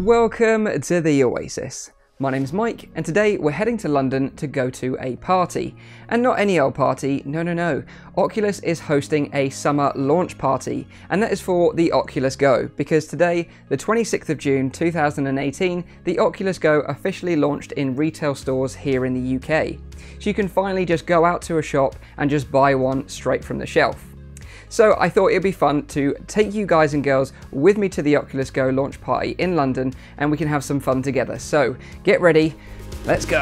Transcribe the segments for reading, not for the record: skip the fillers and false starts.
Welcome to the Oasis. My name's Mike, and today we're heading to London to go to a party. And not any old party, no. Oculus is hosting a summer launch party, and that is for the Oculus Go, because today, the 26th of June 2018, the Oculus Go officially launched in retail stores here in the UK. So you can finally just go out to a shop and just buy one straight from the shelf. So I thought it'd be fun to take you guys and girls with me to the Oculus Go launch party in London, and we can have some fun together. So get ready, let's go.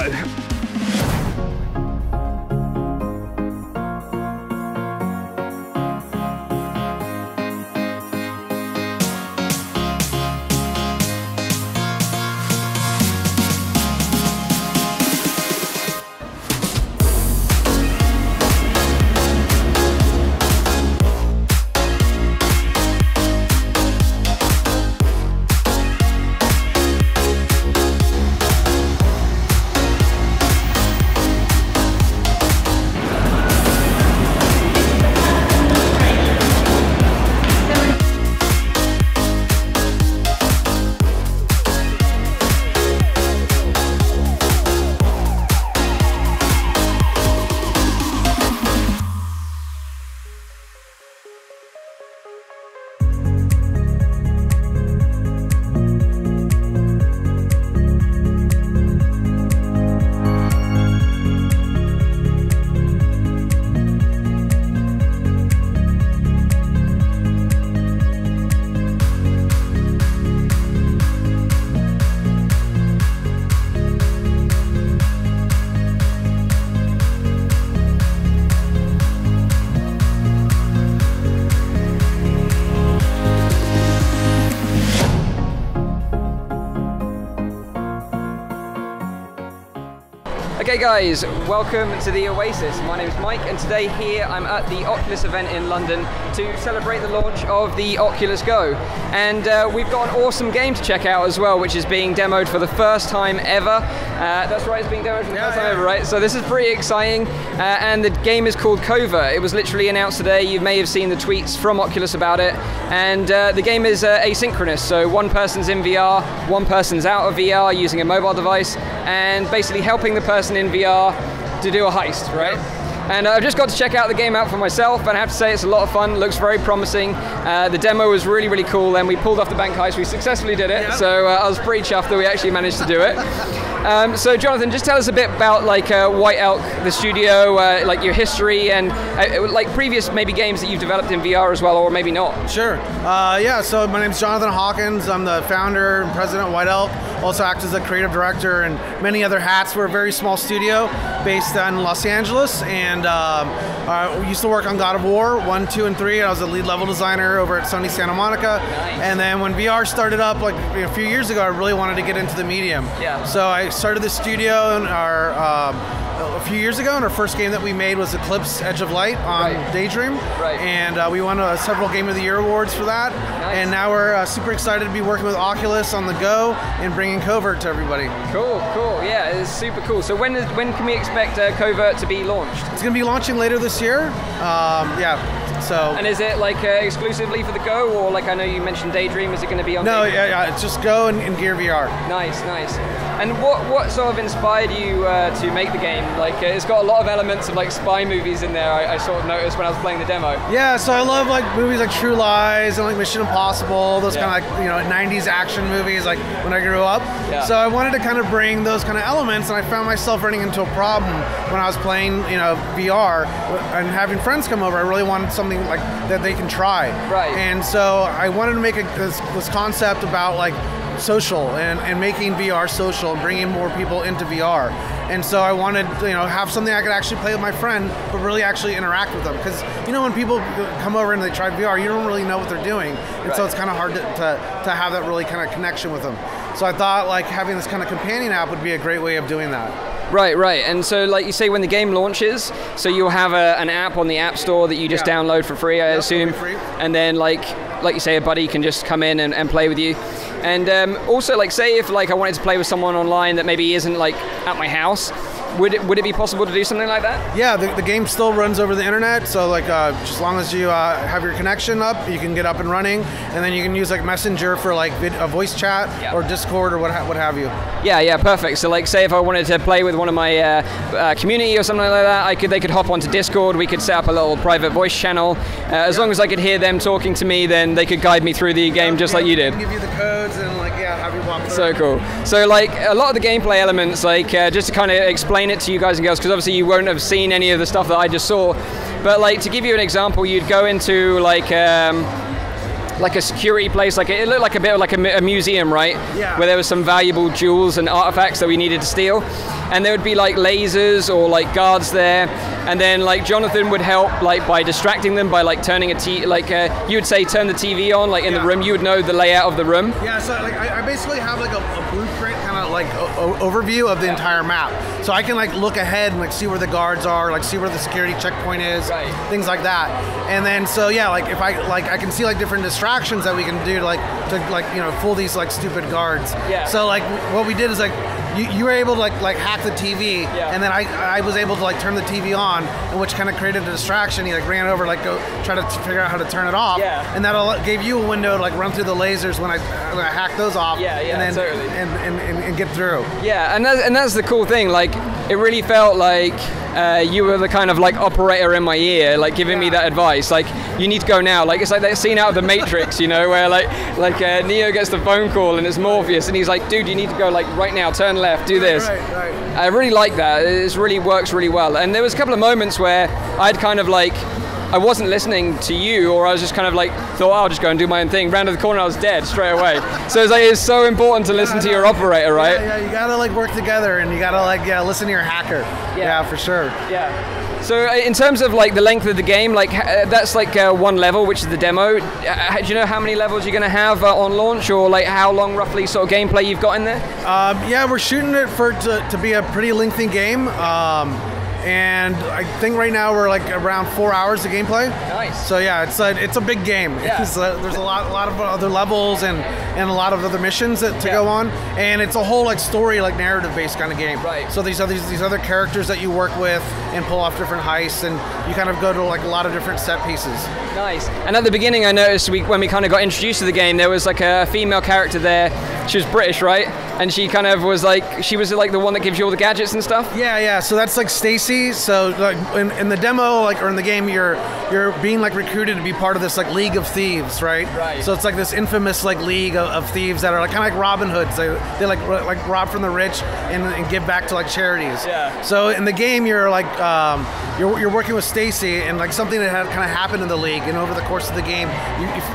Okay guys, welcome to the Oasis. My name is Mike, and today here I'm at the Oculus event in London to celebrate the launch of the Oculus Go. And we've got an awesome game to check out as well, which is being demoed for the first time ever. That's right, it's being demoed for the first time ever, right? So this is pretty exciting, and the game is called Covert. It was literally announced today. You may have seen the tweets from Oculus about it. And the game is asynchronous, so one person's in VR, one person's out of VR using a mobile device, and basically helping the person in VR to do a heist, right? And I've just got to check out the game out for myself, and I have to say it's a lot of fun. It looks very promising. The demo was really cool, and we pulled off the bank heist. We successfully did it, so I was pretty chuffed that we actually managed to do it. So Jonathan, just tell us a bit about like White Elk, the studio, like your history, and like previous maybe games that you've developed in VR as well, or maybe not. Sure. Yeah, so my name's Jonathan Hawkins. I'm the founder and president of White Elk. Also act as a creative director and many other hats. We're a very small studio based in Los Angeles, and we used to work on God of War 1, 2, and 3. I was a lead level designer over at Sony Santa Monica. Nice. And then when VR started up like a few years ago, I really wanted to get into the medium. Yeah. So I started the studio in a few years ago, and our first game that we made was Eclipse Edge of Light on Daydream. Right. And we won several Game of the Year awards for that. Nice. And now we're super excited to be working with Oculus on the Go and bringing Covert to everybody. Cool. Yeah, it's super cool. So when can we expect Covert to be launched? It's going to be launching later this year. Yeah. So. And is it like exclusively for the Go, or like I know you mentioned Daydream? Is it going to be on? No, Daydream? yeah, it's just Go and Gear VR. Nice. And what sort of inspired you to make the game? Like it's got a lot of elements of like spy movies in there. I sort of noticed when I was playing the demo. Yeah, so I love like movies like True Lies and like Mission Impossible, those kind of like 90s action movies like when I grew up. Yeah. So I wanted to kind of bring those kind of elements, and I found myself running into a problem when I was playing VR and having friends come over. I really wanted something like that they can try. Right. And so I wanted to make this concept about like social and making VR social and bringing more people into VR. And so I wanted to have something I could actually play with my friend, but really actually interact with them. Because when people come over and they try VR, you don't really know what they're doing, and so it's kind of hard to have that really kind of connection with them. So I thought like having this kind of companion app would be a great way of doing that. Right. And so like you say, when the game launches, so you'll have an app on the App Store that you just download for free, I assume. Free. And then like you say, a buddy can just come in and play with you. And also, like, say if like I wanted to play with someone online that maybe isn't like at my house, would it be possible to do something like that? Yeah, the game still runs over the internet, so like just as long as you have your connection up, you can get up and running, and then you can use like Messenger for like a voice chat or Discord or what have you. Yeah, perfect. So like, say if I wanted to play with one of my community or something like that, they could hop onto Discord. We could set up a little private voice channel. As long as I could hear them talking to me, then they could guide me through the game just like you did. Give you the codes and like have you walk through. So cool. So like a lot of the gameplay elements, like just to kind of explain it to you guys and girls, because obviously you won't have seen any of the stuff that I just saw, but like to give you an example, you'd go into like a security place, like it looked like a bit of like a museum, right? Yeah. Where there was some valuable jewels and artifacts that we needed to steal, and there would be like lasers or like guards there, and then like Jonathan would help like by distracting them by like turning you would say turn the TV on like in the room. You would know the layout of the room. Yeah, so like I basically have like a blueprint kind of like overview of the entire map, so I can like look ahead and like see where the guards are, like see where the security checkpoint is, things like that. And then so yeah, like if I can see like different distractions that we can do to fool these like stupid guards. Yeah. So like what we did is like you were able to like hack the TV, and then I was able to like turn the TV on, which kind of created a distraction. He like ran over, like go try to figure out how to turn it off, and that gave you a window to like run through the lasers when I hacked those off, and then totally. and get through. Yeah, and that's the cool thing. Like it really felt like you were the kind of like operator in my ear, like giving me that advice. Like you need to go now. Like it's like that scene out of The Matrix, where like Neo gets the phone call and it's Morpheus, and he's like, dude, you need to go like right now, turn left, do this. Right. I really like that. It really works really well. And there was a couple of moments where I'd kind of like, I wasn't listening to you, or I was just kind of like thought, I'll just go and do my own thing. Round to the corner, I was dead straight away. So it's so important to listen to your operator, right? Yeah, you gotta like work together, and you gotta like listen to your hacker. Yeah, for sure. Yeah. So in terms of like the length of the game, like that's like one level, which is the demo. Do you know how many levels you're going to have on launch, or like how long roughly sort of gameplay you've got in there? Yeah, we're shooting it to be a pretty lengthy game. And I think right now we're like around 4 hours of gameplay. Nice. So yeah, it's a big game. Yeah. There's a lot of other levels and a lot of other missions to go on, and it's a whole like story, like narrative based kind of game. Right. So these other characters that you work with and pull off different heists, and you kind of go to like a lot of different set pieces. Nice. And at the beginning, I noticed when we kind of got introduced to the game, there was like a female character there. She was British, right? And she kind of was like, she was like the one that gives you all the gadgets and stuff. Yeah. So that's like Stacy. So like in the demo, like, or in the game, you're being like recruited to be part of this like League of Thieves, right? Right. So it's like this infamous like league of thieves that are like kind of like Robin Hoods. They like rob from the rich and give back to like charities. Yeah. So in the game, you're like you're working with Stacy, and like something that had kind of happened in the league, and over the course of the game,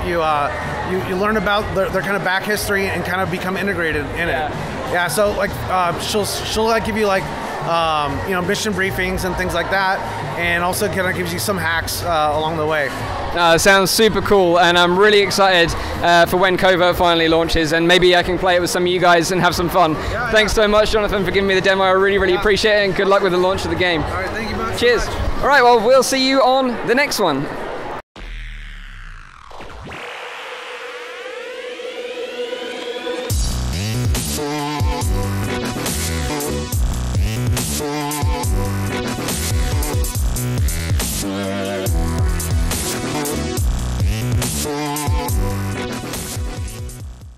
you learn about their kind of back history and kind of become integrated in it. Yeah. So like she'll like give you like mission briefings and things like that, and also kind of gives you some hacks along the way. Sounds super cool, and I'm really excited for when Covert finally launches, and maybe I can play it with some of you guys and have some fun. Thanks so much, Jonathan, for giving me the demo. I really appreciate it, and good luck with the launch of the game. All right, thank you much. Cheers. All right, well, we'll see you on the next one.